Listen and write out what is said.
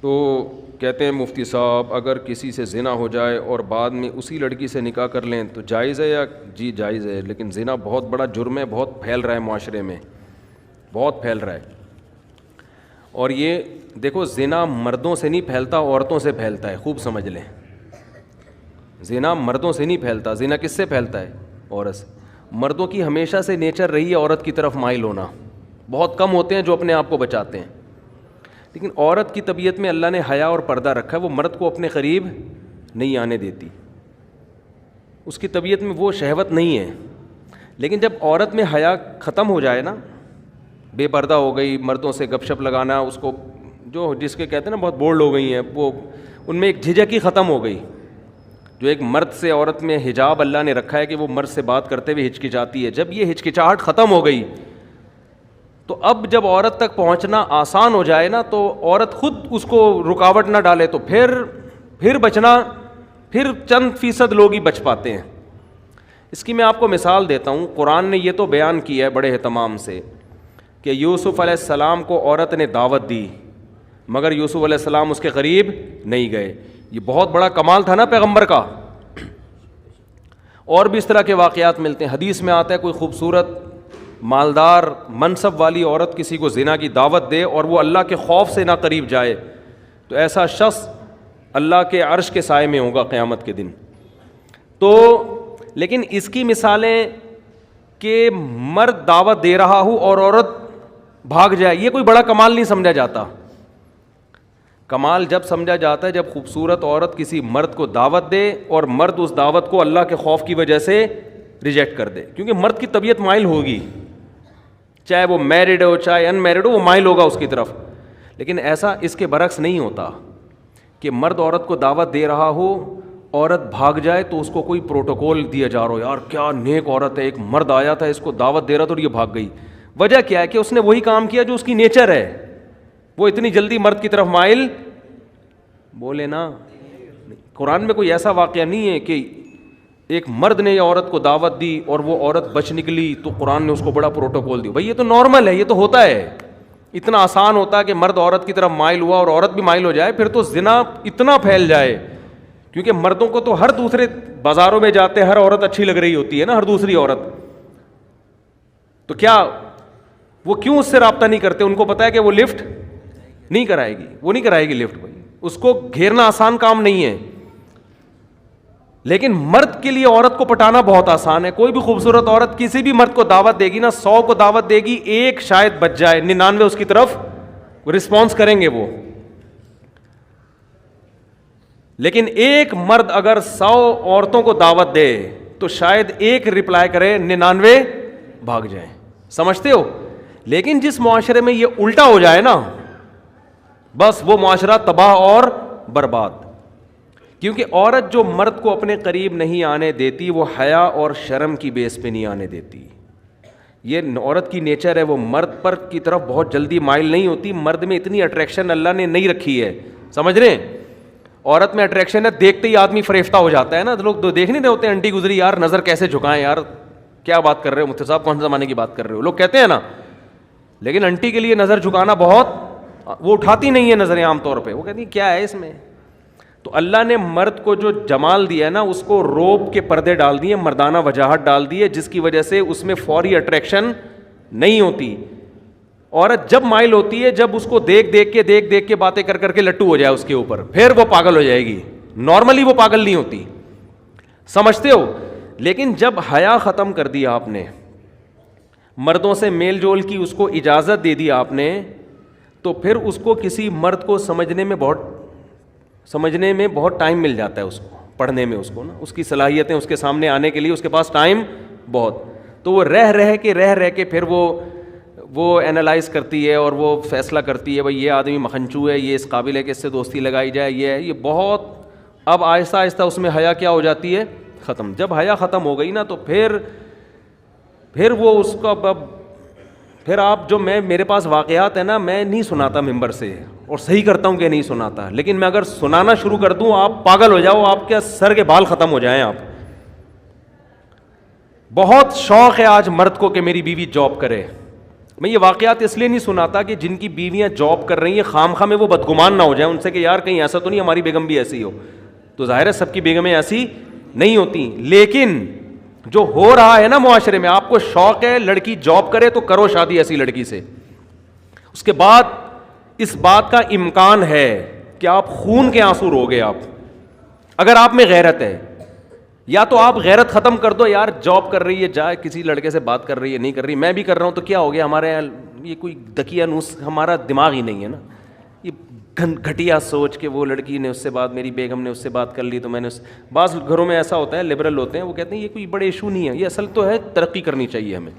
تو کہتے ہیں مفتی صاحب اگر کسی سے زنا ہو جائے اور بعد میں اسی لڑکی سے نکاح کر لیں تو جائز ہے یا؟ جی جائز ہے، لیکن زنا بہت بڑا جرم ہے، بہت پھیل رہا ہے معاشرے میں، بہت پھیل رہا ہے. اور یہ دیکھو زنا مردوں سے نہیں پھیلتا، عورتوں سے پھیلتا ہے، خوب سمجھ لیں. زنا مردوں سے نہیں پھیلتا. زنا کس سے پھیلتا ہے؟ عورت سے. مردوں کی ہمیشہ سے نیچر رہی ہے عورت کی طرف مائل ہونا، بہت کم ہوتے ہیں جو اپنے آپ کو بچاتے ہیں. لیکن عورت کی طبیعت میں اللہ نے حیا اور پردہ رکھا ہے، وہ مرد کو اپنے قریب نہیں آنے دیتی، اس کی طبیعت میں وہ شہوت نہیں ہے. لیکن جب عورت میں حیا ختم ہو جائے نا، بے پردہ ہو گئی، مردوں سے گپ شپ لگانا، اس کو جو جس کے کہتے ہیں نا بہت بولڈ ہو گئی ہیں، وہ ان میں ایک جھجک ہی ختم ہو گئی. جو ایک مرد سے عورت میں حجاب اللہ نے رکھا ہے کہ وہ مرد سے بات کرتے ہوئے ہچکچاتی ہے، جب یہ ہچکچاہٹ ختم ہو گئی تو اب جب عورت تک پہنچنا آسان ہو جائے نا، تو عورت خود اس کو رکاوٹ نہ ڈالے تو پھر بچنا، پھر چند فیصد لوگ ہی بچ پاتے ہیں. اس کی میں آپ کو مثال دیتا ہوں. قرآن نے یہ تو بیان کیا ہے بڑے اہتمام سے کہ یوسف علیہ السلام کو عورت نے دعوت دی مگر یوسف علیہ السلام اس کے قریب نہیں گئے. یہ بہت بڑا کمال تھا نا پیغمبر کا. اور بھی اس طرح کے واقعات ملتے ہیں. حدیث میں آتا ہے کوئی خوبصورت مالدار منصب والی عورت کسی کو زنا کی دعوت دے اور وہ اللہ کے خوف سے نہ قریب جائے تو ایسا شخص اللہ کے عرش کے سائے میں ہوگا قیامت کے دن. تو لیکن اس کی مثالیں کہ مرد دعوت دے رہا ہو اور عورت بھاگ جائے، یہ کوئی بڑا کمال نہیں سمجھا جاتا. کمال جب سمجھا جاتا ہے جب خوبصورت عورت کسی مرد کو دعوت دے اور مرد اس دعوت کو اللہ کے خوف کی وجہ سے ریجیکٹ کر دے. کیونکہ مرد کی طبیعت مائل ہوگی، چاہے وہ میرڈ ہو چاہے ان میرڈ ہو، وہ مائل ہوگا اس کی طرف. لیکن ایسا اس کے برعکس نہیں ہوتا کہ مرد عورت کو دعوت دے رہا ہو، عورت بھاگ جائے تو اس کو کوئی پروٹوکول دیا جا رہا ہو، یار کیا نیک عورت ہے، ایک مرد آیا تھا اس کو دعوت دے رہا تھا اور یہ بھاگ گئی. وجہ کیا ہے کہ اس نے وہی کام کیا جو اس کی نیچر ہے. وہ اتنی جلدی مرد کی طرف مائل بولے نا. قرآن میں کوئی ایسا واقعہ نہیں ہے کہ ایک مرد نے عورت کو دعوت دی اور وہ عورت بچ نکلی تو قرآن نے اس کو بڑا پروٹوکول دیا. بھائی یہ تو نارمل ہے، یہ تو ہوتا ہے. اتنا آسان ہوتا ہے کہ مرد عورت کی طرف مائل ہوا اور عورت بھی مائل ہو جائے، پھر تو زنا اتنا پھیل جائے. کیونکہ مردوں کو تو ہر دوسرے بازاروں میں جاتے ہر عورت اچھی لگ رہی ہوتی ہے نا، ہر دوسری عورت. تو کیا وہ کیوں اس سے رابطہ نہیں کرتے؟ ان کو پتا ہے کہ وہ لفٹ نہیں کرائے گی، وہ نہیں کرائے گی لفٹ. بھائی اس کو گھیرنا آسان کام نہیں ہے. لیکن مرد کے لیے عورت کو پٹانا بہت آسان ہے. کوئی بھی خوبصورت عورت کسی بھی مرد کو دعوت دے گی نا، 100 کو دعوت دے گی، ایک شاید بچ جائے، 99 اس کی طرف رسپانس کریں گے وہ. لیکن ایک مرد اگر 100 عورتوں کو دعوت دے تو شاید ایک رپلائی کرے، 99 بھاگ جائیں. سمجھتے ہو؟ لیکن جس معاشرے میں یہ الٹا ہو جائے نا، بس وہ معاشرہ تباہ اور برباد. کیونکہ عورت جو مرد کو اپنے قریب نہیں آنے دیتی وہ حیا اور شرم کی بیس پہ نہیں آنے دیتی. یہ عورت کی نیچر ہے، وہ مرد پر کی طرف بہت جلدی مائل نہیں ہوتی. مرد میں اتنی اٹریکشن اللہ نے نہیں رکھی ہے، سمجھ رہے ہیں؟ عورت میں اٹریکشن ہے، دیکھتے ہی آدمی فریفتہ ہو جاتا ہے نا. لوگ دیکھ نہیں رہے ہوتے انٹی گزری، یار نظر کیسے جھکائیں، یار کیا بات کر رہے ہو مفتی صاحب، کون سے زمانے کی بات کر رہے ہو، لوگ کہتے ہیں نا. لیکن انٹی کے لیے نظر جھکانا بہت، وہ اٹھاتی نہیں ہے نظریں عام طور پہ، وہ کہتی ہیں کیا ہے اس میں. تو اللہ نے مرد کو جو جمال دیا ہے نا، اس کو روب کے پردے ڈال دیے، مردانہ وجاہت ڈال دی ہے، جس کی وجہ سے اس میں فوری اٹریکشن نہیں ہوتی. عورت جب مائل ہوتی ہے جب اس کو دیکھ دیکھ کے باتیں کر کے لٹو ہو جائے اس کے اوپر، پھر وہ پاگل ہو جائے گی. نارملی وہ پاگل نہیں ہوتی، سمجھتے ہو؟ لیکن جب حیا ختم کر دیا آپ نے، مردوں سے میل جول کی اس کو اجازت دے دی آپ نے، تو پھر اس کو کسی مرد کو سمجھنے میں بہت ٹائم مل جاتا ہے، اس کو پڑھنے میں، اس کو نا اس کی صلاحیتیں اس کے سامنے آنے کے لیے اس کے پاس ٹائم بہت. تو وہ رہ کے پھر وہ اینالائز کرتی ہے اور وہ فیصلہ کرتی ہے بھائی یہ آدمی مکھنچو ہے، یہ اس قابل ہے کہ اس سے دوستی لگائی جائے، یہ بہت. اب آہستہ آہستہ اس میں حیا کیا ہو جاتی ہے؟ ختم. جب حیا ختم ہو گئی نا تو پھر وہ اس کا پھر آپ جو میرے پاس واقعات ہیں نا، میں نہیں سناتا ممبر سے اور صحیح کرتا ہوں کہ نہیں سناتا، لیکن میں اگر سنانا شروع کر دوں آپ پاگل ہو جاؤ، آپ کے سر کے بال ختم ہو جائیں. آپ بہت شوق ہے آج مرد کو کہ میری بیوی جاب کرے، میں یہ واقعات اس لیے نہیں سناتا کہ جن کی بیویاں جاب کر رہی ہیں خواہ میں وہ بدگمان نہ ہو جائیں ان سے کہ یار کہیں ایسا تو نہیں ہماری بیگم بھی ایسی ہو. تو ظاہر ہے سب کی بیگمیں ایسی نہیں ہوتی, لیکن جو ہو رہا ہے نا معاشرے میں, آپ کو شوق ہے لڑکی جاب کرے تو کرو شادی ایسی لڑکی سے. اس کے بعد اس بات کا امکان ہے کہ آپ خون کے آنسو رو گے. آپ اگر آپ میں غیرت ہے, یا تو آپ غیرت ختم کر دو, یار جاب کر رہی ہے جائے کسی لڑکے سے بات کر رہی ہے نہیں کر رہی, میں بھی کر رہا ہوں تو کیا ہو گیا, ہمارے یہ کوئی دکیا نوس ہمارا دماغ ہی نہیں ہے نا. یہ گھٹیا سوچ کہ وہ لڑکی نے اس سے بات, میری بیگم نے اس سے بات کر لی تو میں نے بعض گھروں میں ایسا ہوتا ہے لبرل ہوتے ہیں, وہ کہتے ہیں یہ کوئی بڑے ایشو نہیں ہے, یہ اصل تو ہے ترقی کرنی چاہیے ہمیں.